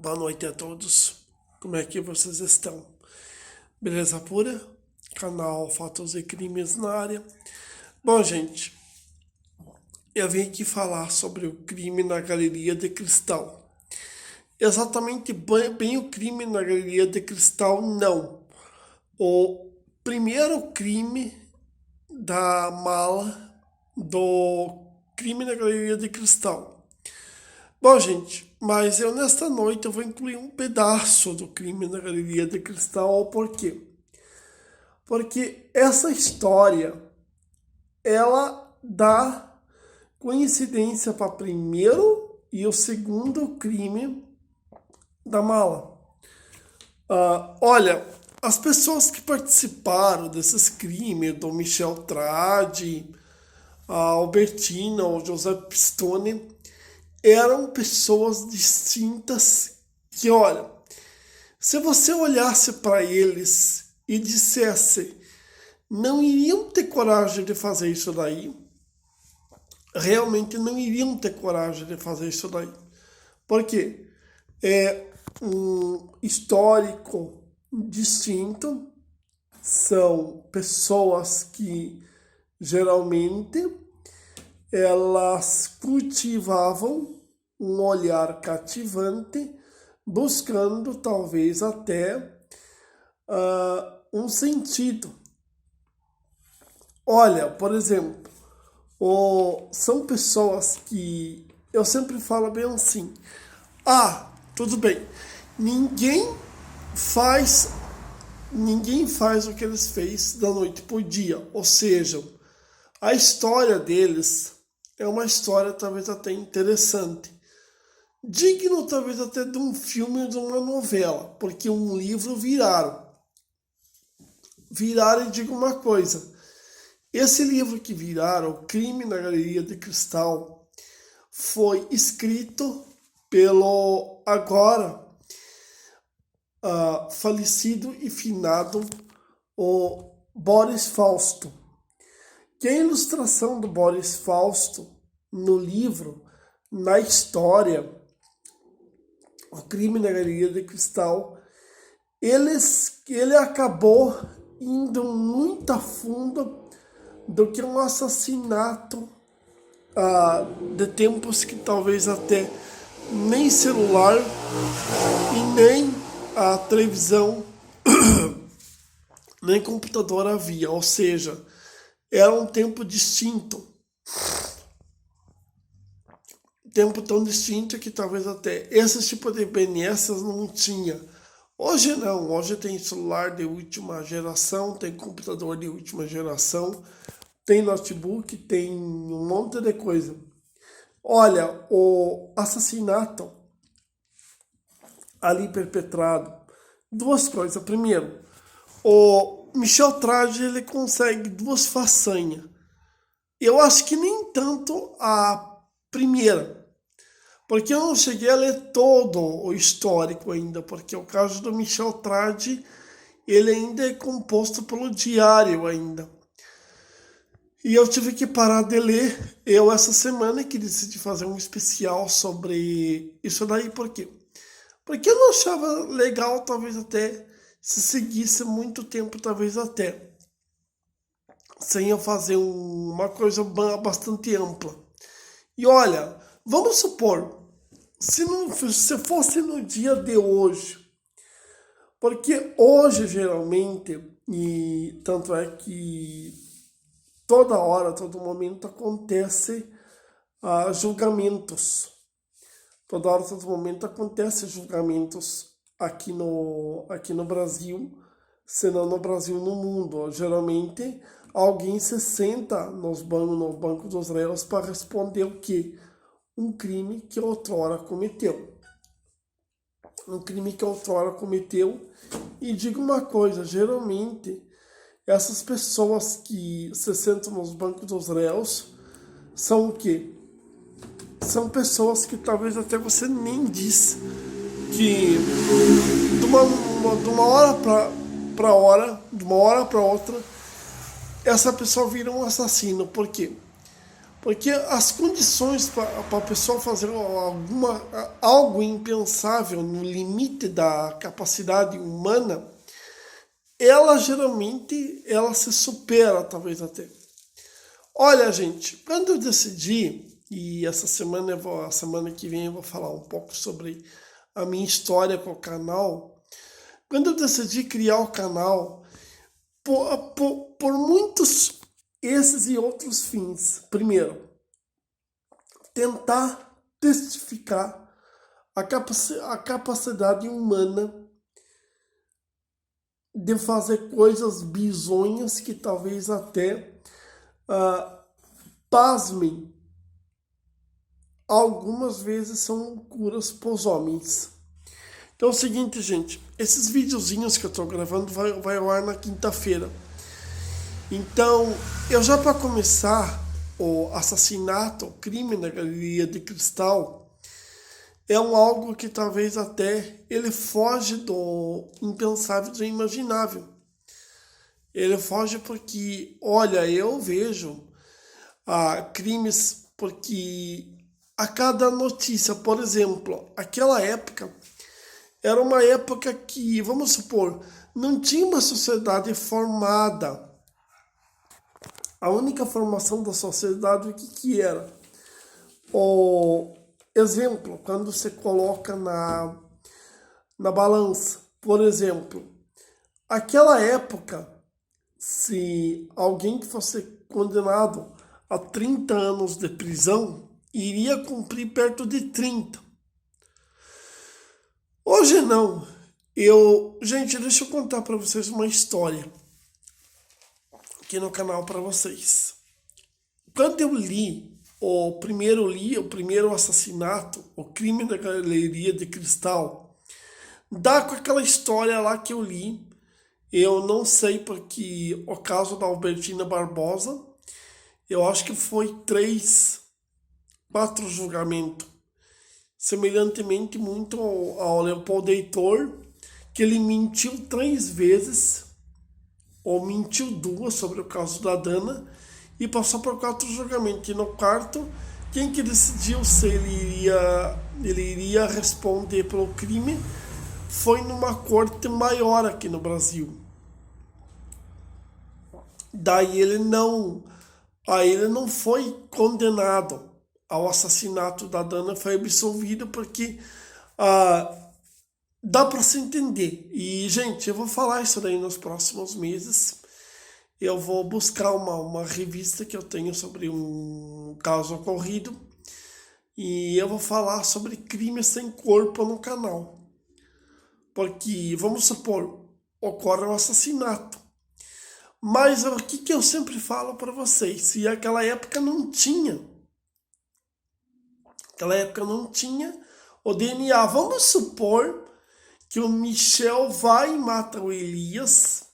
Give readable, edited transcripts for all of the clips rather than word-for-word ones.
Boa noite a todos. Como é que vocês estão? Beleza pura? Canal Fatos e Crimes na área. Bom, gente, eu vim aqui falar sobre o crime na Galeria de Cristal. Exatamente bem o crime na Galeria de Cristal, não. O primeiro crime da mala do crime na Galeria de Cristal. Bom, gente, mas eu nesta noite eu vou incluir um pedaço do crime na Galeria de Cristal. Por quê? Porque essa história, ela dá coincidência para primeiro e o segundo crime da mala. Olha, as pessoas que participaram desses crimes, do Michel Tradi, a Albertina, o José Pistone, eram pessoas distintas que, olha, se você olhasse para eles e dissesse, não iriam ter coragem de fazer isso daí, realmente não iriam ter coragem de fazer isso daí. Por quê? É um histórico distinto, são pessoas que geralmente elas cultivavam um olhar cativante, buscando talvez até um sentido. Olha, por exemplo, são pessoas que eu sempre falo bem assim: tudo bem, ninguém faz o que eles fez da noite pro dia, ou seja, a história deles é uma história talvez até interessante, digno talvez até de um filme ou de uma novela, porque um livro viraram. E digo uma coisa, esse livro que viraram, O Crime na Galeria de Cristal, foi escrito pelo agora falecido e finado o Boris Fausto. Que a ilustração do Boris Fausto no livro, na história, O Crime na Galeria de Cristal, ele acabou indo muito a fundo do que um assassinato de tempos que talvez até nem celular e nem a televisão nem computador havia, ou seja, era um tempo distinto. Tempo tão distinto que talvez até esse tipo de BNS não tinha. Hoje não, hoje tem celular de última geração, tem computador de última geração, tem notebook, tem um monte de coisa. Olha, o assassinato ali perpetrado, duas coisas. Primeiro, o Michel Tradi, ele consegue duas façanhas. Eu acho que nem tanto a primeira, porque eu não cheguei a ler todo o histórico ainda, porque o caso do Michel Tradi, ele ainda é composto pelo diário ainda. E eu tive que parar de ler, eu essa semana que decidi fazer um especial sobre isso daí. Por quê? Porque eu não achava legal, talvez até, se seguisse muito tempo, talvez até, sem eu fazer uma coisa bastante ampla. E olha, vamos supor, se fosse no dia de hoje, porque hoje geralmente, e tanto é que toda hora, todo momento acontece julgamentos. Toda hora, todo momento acontece julgamentos aqui no Brasil, se não no Brasil, no mundo. Geralmente alguém se senta no banco dos réus para responder o quê? Um crime que outrora cometeu. E digo uma coisa, geralmente essas pessoas que se sentam nos bancos dos réus são o quê? São pessoas que talvez até você nem disse que de uma hora para outra, essa pessoa vira um assassino. Por quê? Porque as condições para a pessoa fazer algo impensável no limite da capacidade humana, ela geralmente ela se supera, talvez até. Olha, gente, quando eu decidi, e essa semana a semana que vem eu vou falar um pouco sobre a minha história com o canal. Quando eu decidi criar o canal, por muitos esses e outros fins. Primeiro, tentar testificar a capacidade humana de fazer coisas bizonhas que talvez até pasmem, algumas vezes são curas para os homens. Então é o seguinte, gente, esses videozinhos que eu tô gravando vai ao ar na quinta-feira. Então, eu já para começar, o assassinato, o crime na Galeria de Cristal, é algo que talvez até ele foge do impensável, do imaginável. Ele foge porque, olha, eu vejo crimes porque a cada notícia, por exemplo, aquela época era uma época que, vamos supor, não tinha uma sociedade formada. A única formação da sociedade, o que era? O exemplo, quando você coloca na balança, por exemplo, aquela época, se alguém que fosse condenado a 30 anos de prisão, iria cumprir perto de 30. Hoje não. Gente, deixa eu contar para vocês uma história aqui no canal para vocês. Quando eu li o primeiro assassinato, o crime da Galeria de Cristal, dá com aquela história lá que eu li. Eu não sei porque o caso da Albertina Barbosa, eu acho que foi 4 julgamentos. Semelhantemente muito ao Leopoldo Heitor, que ele mentiu 3 vezes, ou mentiu 2 sobre o caso da Dana, e passou por 4 julgamentos. E no quarto, quem que decidiu se ele iria responder pelo crime foi numa corte maior aqui no Brasil. Daí ele não foi condenado ao assassinato da Dana, foi absolvido porque dá para se entender. E, gente, eu vou falar isso daí nos próximos meses. Eu vou buscar uma revista que eu tenho sobre um caso ocorrido e eu vou falar sobre crimes sem corpo no canal. Porque, vamos supor, ocorre um assassinato. Mas o que eu sempre falo para vocês, se aquela época não tinha o DNA, vamos supor que o Michel vai e mata o Elias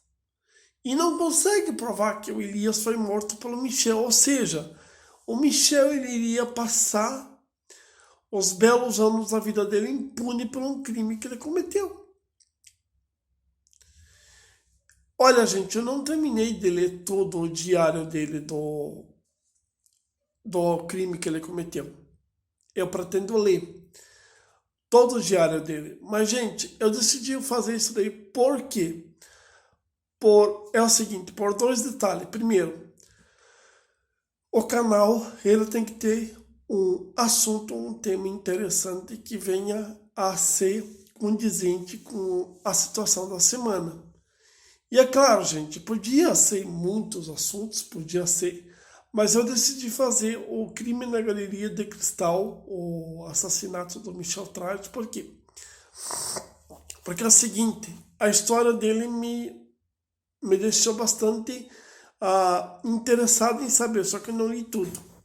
e não consegue provar que o Elias foi morto pelo Michel, ou seja, o Michel ele iria passar os belos anos da vida dele impune por um crime que ele cometeu. Olha, gente, eu não terminei de ler todo o diário dele do crime que ele cometeu. Eu pretendo ler todo o diário dele. Mas, gente, eu decidi fazer isso daí por quê? É o seguinte, por 2 detalhes. Primeiro, o canal ele tem que ter um assunto, um tema interessante que venha a ser condizente com a situação da semana. E é claro, gente, podia ser muitos assuntos, mas eu decidi fazer o crime na Galeria de Cristal, o assassinato do Michel Trade, por quê? Porque é o seguinte, a história dele me deixou bastante interessado em saber, só que eu não li tudo.